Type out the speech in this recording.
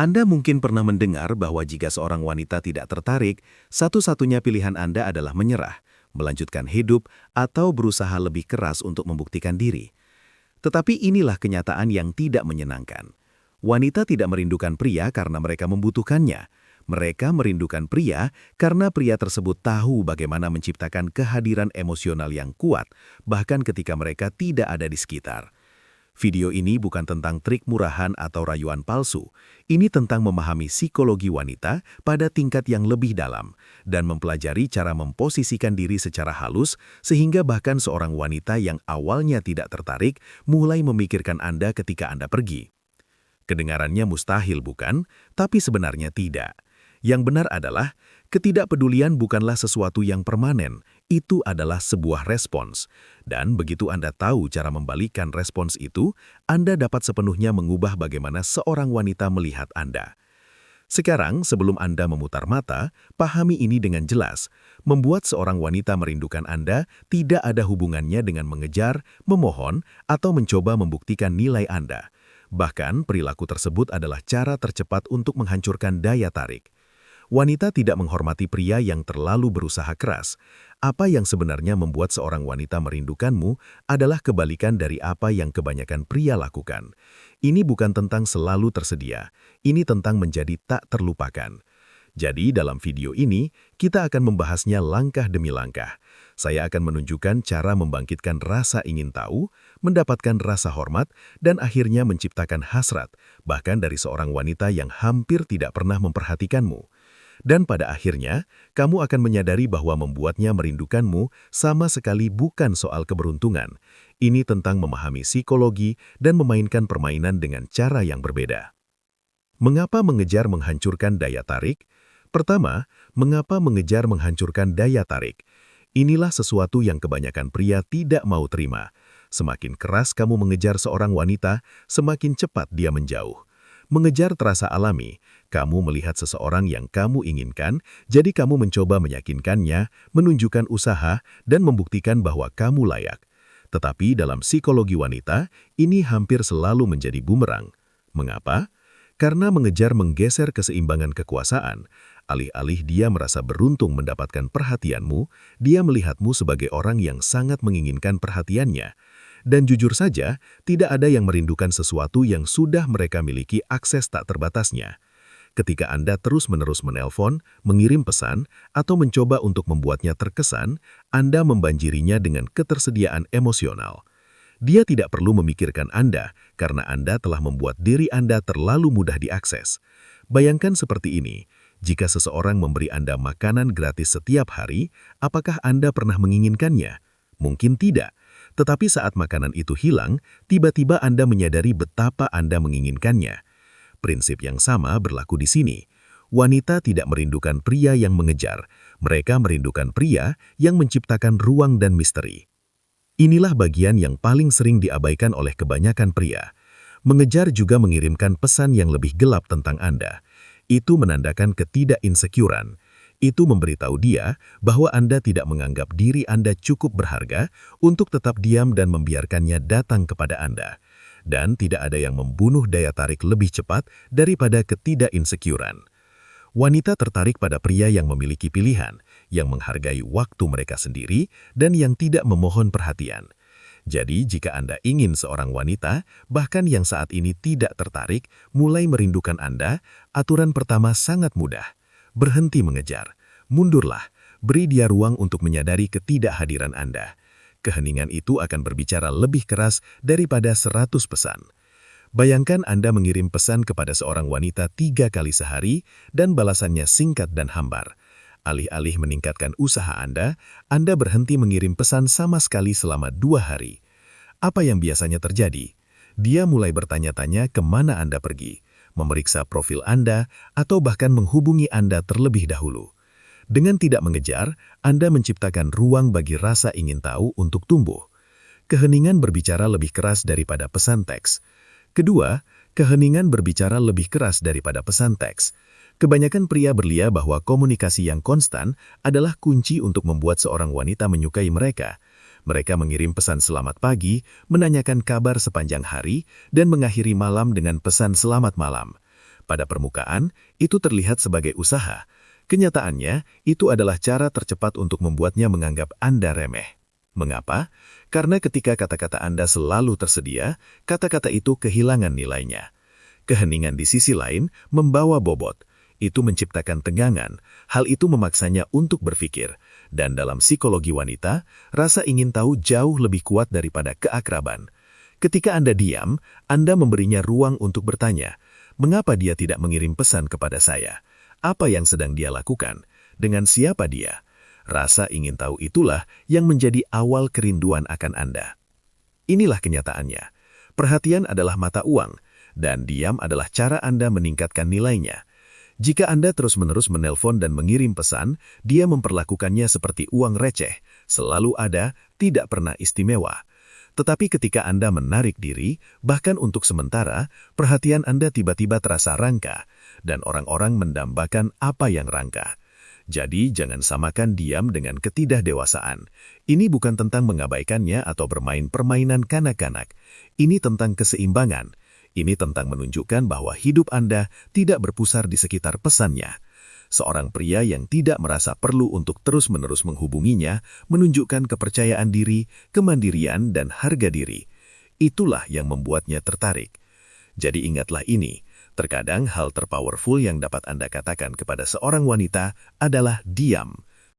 Anda mungkin pernah mendengar bahwa jika seorang wanita tidak tertarik, satu-satunya pilihan Anda adalah menyerah, melanjutkan hidup, atau berusaha lebih keras untuk membuktikan diri. Tetapi inilah kenyataan yang tidak menyenangkan. Wanita tidak merindukan pria karena mereka membutuhkannya. Mereka merindukan pria karena pria tersebut tahu bagaimana menciptakan kehadiran emosional yang kuat, bahkan ketika mereka tidak ada di sekitar. Video ini bukan tentang trik murahan atau rayuan palsu. Ini tentang memahami psikologi wanita pada tingkat yang lebih dalam dan mempelajari cara memposisikan diri secara halus sehingga bahkan seorang wanita yang awalnya tidak tertarik mulai memikirkan Anda ketika Anda pergi. Kedengarannya mustahil bukan? Tapi sebenarnya tidak. Yang benar adalah, ketidakpedulian bukanlah sesuatu yang permanen, itu adalah sebuah respons. Dan begitu Anda tahu cara membalikkan respons itu, Anda dapat sepenuhnya mengubah bagaimana seorang wanita melihat Anda. Sekarang, sebelum Anda memutar mata, pahami ini dengan jelas. Membuat seorang wanita merindukan Anda tidak ada hubungannya dengan mengejar, memohon, atau mencoba membuktikan nilai Anda. Bahkan, perilaku tersebut adalah cara tercepat untuk menghancurkan daya tarik. Wanita tidak menghormati pria yang terlalu berusaha keras. Apa yang sebenarnya membuat seorang wanita merindukanmu adalah kebalikan dari apa yang kebanyakan pria lakukan. Ini bukan tentang selalu tersedia, ini tentang menjadi tak terlupakan. Jadi dalam video ini, kita akan membahasnya langkah demi langkah. Saya akan menunjukkan cara membangkitkan rasa ingin tahu, mendapatkan rasa hormat, dan akhirnya menciptakan hasrat, bahkan dari seorang wanita yang hampir tidak pernah memperhatikanmu. Dan pada akhirnya, kamu akan menyadari bahwa membuatnya merindukanmu sama sekali bukan soal keberuntungan. Ini tentang memahami psikologi dan memainkan permainan dengan cara yang berbeda. Mengapa mengejar menghancurkan daya tarik? Pertama, mengapa mengejar menghancurkan daya tarik? Inilah sesuatu yang kebanyakan pria tidak mau terima. Semakin keras kamu mengejar seorang wanita, semakin cepat dia menjauh. Mengejar terasa alami, kamu melihat seseorang yang kamu inginkan, jadi kamu mencoba meyakinkannya, menunjukkan usaha, dan membuktikan bahwa kamu layak. Tetapi dalam psikologi wanita, ini hampir selalu menjadi bumerang. Mengapa? Karena mengejar menggeser keseimbangan kekuasaan. Alih-alih dia merasa beruntung mendapatkan perhatianmu, dia melihatmu sebagai orang yang sangat menginginkan perhatiannya. Dan jujur saja, tidak ada yang merindukan sesuatu yang sudah mereka miliki akses tak terbatasnya. Ketika Anda terus-menerus menelpon, mengirim pesan, atau mencoba untuk membuatnya terkesan, Anda membanjirinya dengan ketersediaan emosional. Dia tidak perlu memikirkan Anda, karena Anda telah membuat diri Anda terlalu mudah diakses. Bayangkan seperti ini, jika seseorang memberi Anda makanan gratis setiap hari, apakah Anda pernah menginginkannya? Mungkin tidak. Tetapi saat makanan itu hilang, tiba-tiba Anda menyadari betapa Anda menginginkannya. Prinsip yang sama berlaku di sini. Wanita tidak merindukan pria yang mengejar, mereka merindukan pria yang menciptakan ruang dan misteri. Inilah bagian yang paling sering diabaikan oleh kebanyakan pria. Mengejar juga mengirimkan pesan yang lebih gelap tentang Anda. Itu menandakan ketidak-insecurean. Itu memberitahu dia bahwa Anda tidak menganggap diri Anda cukup berharga untuk tetap diam dan membiarkannya datang kepada Anda. Dan tidak ada yang membunuh daya tarik lebih cepat daripada ketidak-insecurean. Wanita tertarik pada pria yang memiliki pilihan, yang menghargai waktu mereka sendiri, dan yang tidak memohon perhatian. Jadi, jika Anda ingin seorang wanita, bahkan yang saat ini tidak tertarik, mulai merindukan Anda, aturan pertama sangat mudah. Berhenti mengejar, mundurlah, beri dia ruang untuk menyadari ketidakhadiran Anda. Keheningan itu akan berbicara lebih keras daripada 100 pesan. Bayangkan Anda mengirim pesan kepada seorang wanita 3 kali sehari dan balasannya singkat dan hambar. Alih-alih meningkatkan usaha Anda berhenti mengirim pesan sama sekali selama 2 hari. Apa yang biasanya terjadi? Dia mulai bertanya-tanya kemana Anda pergi, memeriksa profil Anda, atau bahkan menghubungi Anda terlebih dahulu. Dengan tidak mengejar, Anda menciptakan ruang bagi rasa ingin tahu untuk tumbuh. Keheningan berbicara lebih keras daripada pesan teks. Kedua, keheningan berbicara lebih keras daripada pesan teks. Kebanyakan pria berlia bahwa komunikasi yang konstan adalah kunci untuk membuat seorang wanita menyukai mereka. Mereka mengirim pesan selamat pagi, menanyakan kabar sepanjang hari, dan mengakhiri malam dengan pesan selamat malam. Pada permukaan, itu terlihat sebagai usaha. Kenyataannya, itu adalah cara tercepat untuk membuatnya menganggap Anda remeh. Mengapa? Karena ketika kata-kata Anda selalu tersedia, kata-kata itu kehilangan nilainya. Keheningan di sisi lain membawa bobot. Itu menciptakan tegangan. Hal itu memaksanya untuk berpikir. Dan dalam psikologi wanita, rasa ingin tahu jauh lebih kuat daripada keakraban. Ketika Anda diam, Anda memberinya ruang untuk bertanya, mengapa dia tidak mengirim pesan kepada saya? Apa yang sedang dia lakukan? Dengan siapa dia? Rasa ingin tahu itulah yang menjadi awal kerinduan akan Anda. Inilah kenyataannya. Perhatian adalah mata uang, dan diam adalah cara Anda meningkatkan nilainya. Jika Anda terus-menerus menelpon dan mengirim pesan, dia memperlakukannya seperti uang receh, selalu ada, tidak pernah istimewa. Tetapi ketika Anda menarik diri, bahkan untuk sementara, perhatian Anda tiba-tiba terasa rangka, dan orang-orang mendambakan apa yang rangka. Jadi, jangan samakan diam dengan ketidakdewasaan. Ini bukan tentang mengabaikannya atau bermain permainan kanak-kanak. Ini tentang keseimbangan. Ini tentang menunjukkan bahwa hidup Anda tidak berpusar di sekitar pesannya. Seorang pria yang tidak merasa perlu untuk terus-menerus menghubunginya, menunjukkan kepercayaan diri, kemandirian, dan harga diri. Itulah yang membuatnya tertarik. Jadi ingatlah ini. Terkadang hal terpowerful yang dapat Anda katakan kepada seorang wanita adalah diam.